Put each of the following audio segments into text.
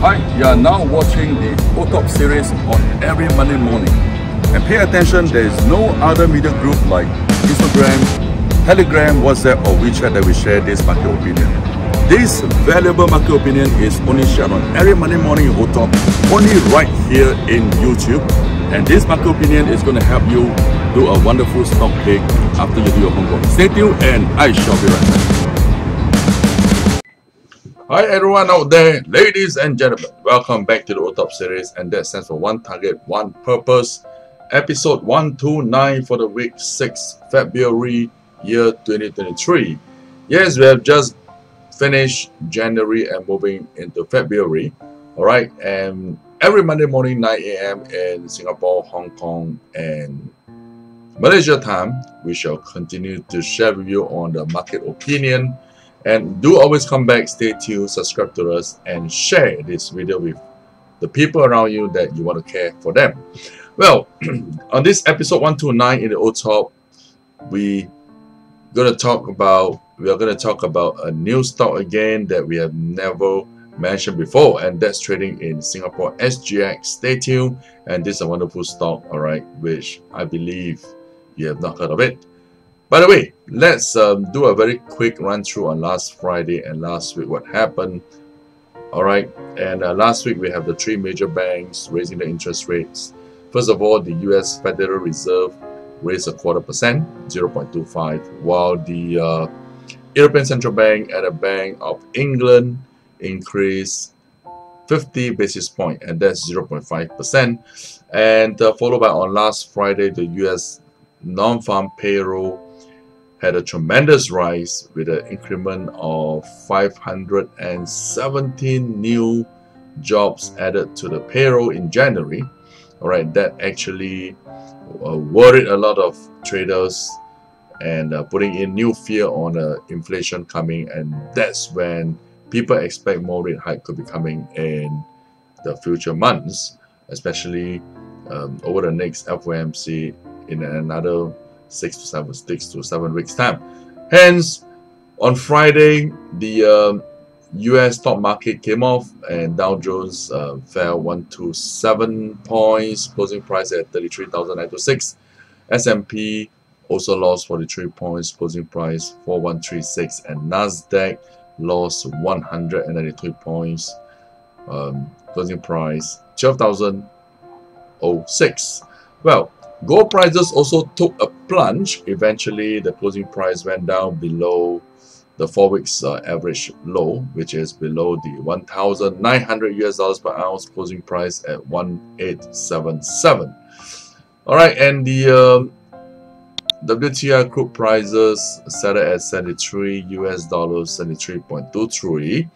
Hi, you are now watching the OTOP series on every Monday morning. And pay attention, there is no other media group like Instagram, Telegram, WhatsApp or WeChat that we share this market opinion. This valuable market opinion is only shared on every Monday morning in OTOP, only right here in YouTube. And this market opinion is going to help you do a wonderful stock pick after you do your homework. Stay tuned and I shall be right back. Hi everyone out there, ladies and gentlemen, welcome back to the OTOP series, and that stands for One Target, One Purpose, episode 129 for the week 6 February year 2023. Yes, we have just finished January and moving into February. Alright, and every Monday morning 9 AM in Singapore, Hong Kong and Malaysia time, we shall continue to share with you on the market opinion. And do always come back, stay tuned, subscribe to us, and share this video with the people around you that you want to care for them. Well, on this episode 129 in the OTOP, we are going to talk about a new stock again that we have never mentioned before, and that's trading in Singapore SGX. Stay tuned, and this is a wonderful stock, all right, which I believe you have not heard of it. By the way, let's do a very quick run through on last Friday and last week what happened. Alright, and last week we have the three major banks raising the interest rates. First of all, the US Federal Reserve raised 0.25%, 0.25, while the European Central Bank and the Bank of England increased 50 basis points, and that's 0.5%. And followed by on last Friday, the US non-farm payroll had a tremendous rise with an increment of 517 new jobs added to the payroll in January. Alright, that actually worried a lot of traders and putting in new fear on inflation coming, and that's when people expect more rate hike could be coming in the future months, especially over the next FOMC in another 6 to 7 weeks time. Hence, on Friday, the US stock market came off and Dow Jones fell 127 points, closing price at 33,926. S&P also lost 43 points, closing price 4136, and Nasdaq lost 193 points, closing price 12,006. Well, gold prices also took a plunge. Eventually, the closing price went down below the 4 weeks average low, which is below the $1,900 per ounce, closing price at 1,877. All right, and the WTI crude prices settled at $73 US, 73.23.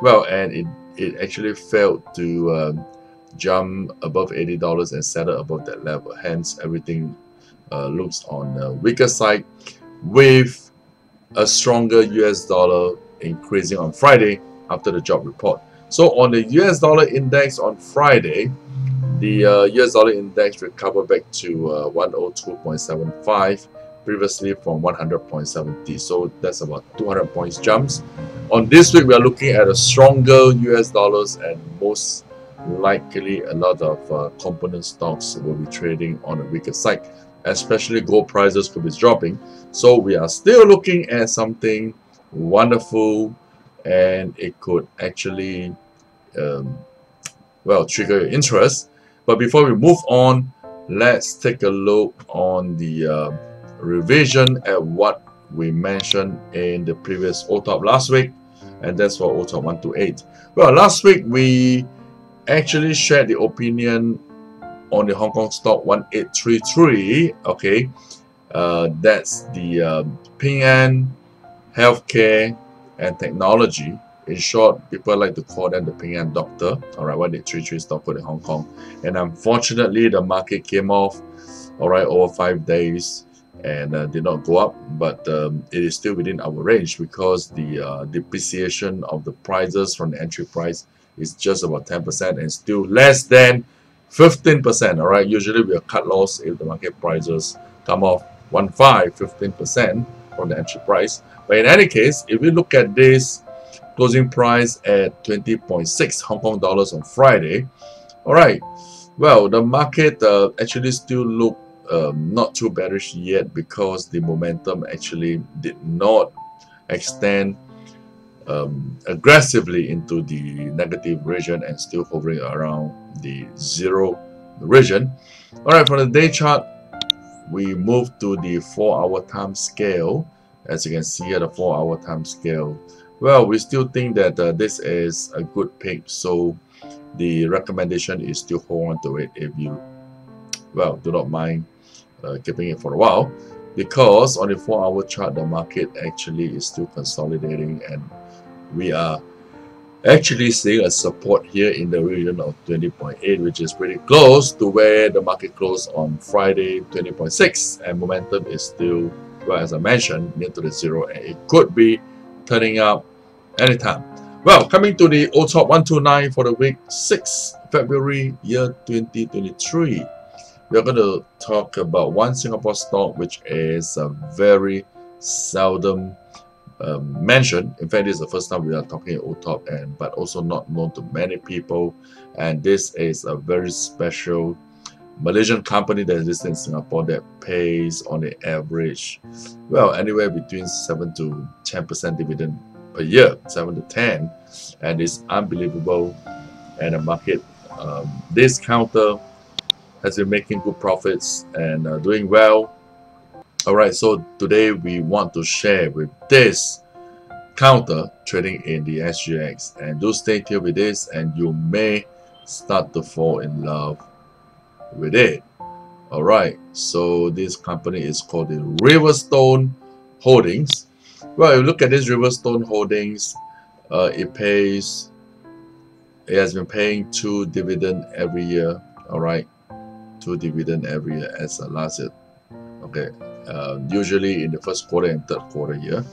Well, and it actually failed to jump above $80 and settle above that level. Hence, everything looks on the weaker side, with a stronger US dollar increasing on Friday after the job report. So on the US dollar index on Friday, the US dollar index recovered back to 102.75, previously from 100.70. So that's about 200 points jumps. On this week, we are looking at a stronger US dollars, and most likely a lot of component stocks will be trading on the weaker side, especially gold prices could be dropping. So we are still looking at something wonderful, and it could actually well, trigger your interest. But before we move on, let's take a look on the revision at what we mentioned in the previous OTOP last week, and that's for OTOP 128. Well, last week we actually shared the opinion on the Hong Kong stock 1833. Okay, that's the Ping An Healthcare and Technology. In short, people like to call them the Ping An Doctor. All right, 1833 stock for the Hong Kong, and unfortunately, the market came off. All right, over 5 days and did not go up, but it is still within our range because the depreciation of the prices from the entry price is just about 10% and still less than 15%. All right, usually we are cut loss if the market prices come off 15% from the entry price. But in any case, if we look at this closing price at 20.6 Hong Kong dollars on Friday. All right, well, the market actually still look not too bearish yet, because the momentum actually did not extend aggressively into the negative region and still hovering around the zero region. All right, for the day chart, we move to the 4-hour time scale. As you can see here, the 4-hour time scale, well, we still think that this is a good pick, so the recommendation is to hold on to it if you, well, do not mind keeping it for a while, because on the 4-hour chart, the market actually is still consolidating, and we are actually seeing a support here in the region of 20.8, which is pretty close to where the market closed on Friday, 20.6, and momentum is still, well, as I mentioned, near to the zero, and it could be turning up anytime. Well, coming to the OTOP 129 for the week 6 February year 2023, we're going to talk about one Singapore stock which is very seldom mentioned. In fact, this is the first time we are talking OTOP, but also not known to many people, and this is a very special Malaysian company that is listed in Singapore that pays on the average, well, anywhere between 7 to 10% dividend per year, 7 to 10, and it's unbelievable. And the market discounter has been making good profits and doing well. All right, so today we want to share with this counter trading in the SGX, and do stay tuned with this, and you may start to fall in love with it. All right, so this company is called the Riverstone Holdings. Well, if you look at this Riverstone Holdings, it has been paying 2 dividend every year. All right, 2 dividend every year as last year. Okay, usually in the first quarter and third quarter year.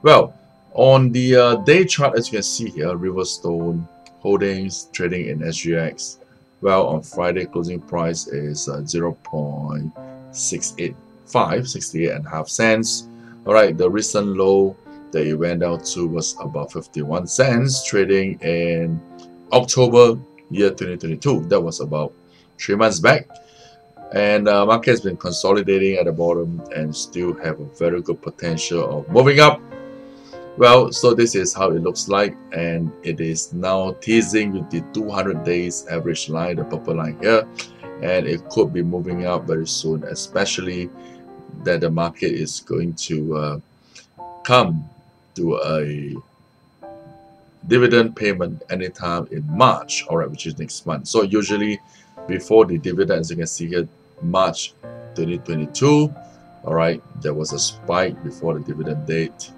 Well, on the day chart, as you can see here, Riverstone Holdings trading in SGX. Well, on Friday, closing price is 0.685, 68.5 cents. All right, the recent low that it went down to was about 51 cents, trading in October year 2022. That was about 3 months back. And market has been consolidating at the bottom and still have a very good potential of moving up. Well, so this is how it looks like, and it is now teasing with the 200 days average line, the purple line here, and it could be moving up very soon, especially that the market is going to come to a dividend payment anytime in March, all right, which is next month. So usually before the dividend, as you can see here, March 2022, all right, there was a spike before the dividend date,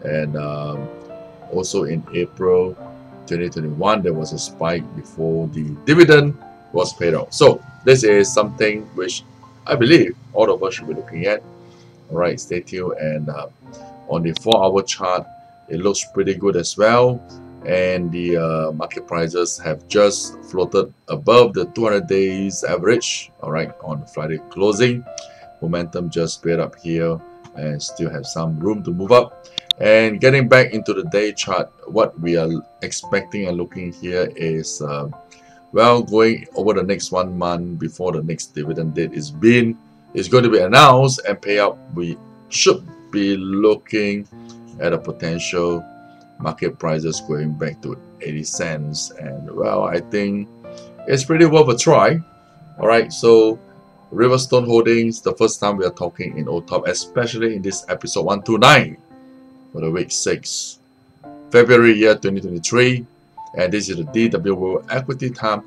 and also in April 2021 there was a spike before the dividend was paid out. So this is something which I believe all of us should be looking at. All right, stay tuned. And on the 4-hour chart, it looks pretty good as well, and the market prices have just floated above the 200 days average. All right, on Friday closing, momentum just built up here and still have some room to move up. And getting back into the day chart, what we are expecting and looking here is well, going over the next 1 month before the next dividend date is going to be announced and payout, we should be looking at a potential market prices going back to 80 cents, and well, I think it's pretty worth a try. All right, so Riverstone Holdings, the first time we are talking in OTOP, especially in this episode 129 for the week 6 February year 2023, and this is the DW World Equity Time,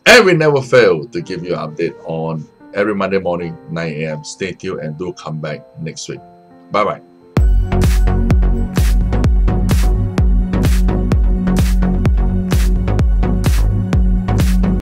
and we never fail to give you an update on every Monday morning 9 AM. Stay tuned and do come back next week. Bye bye.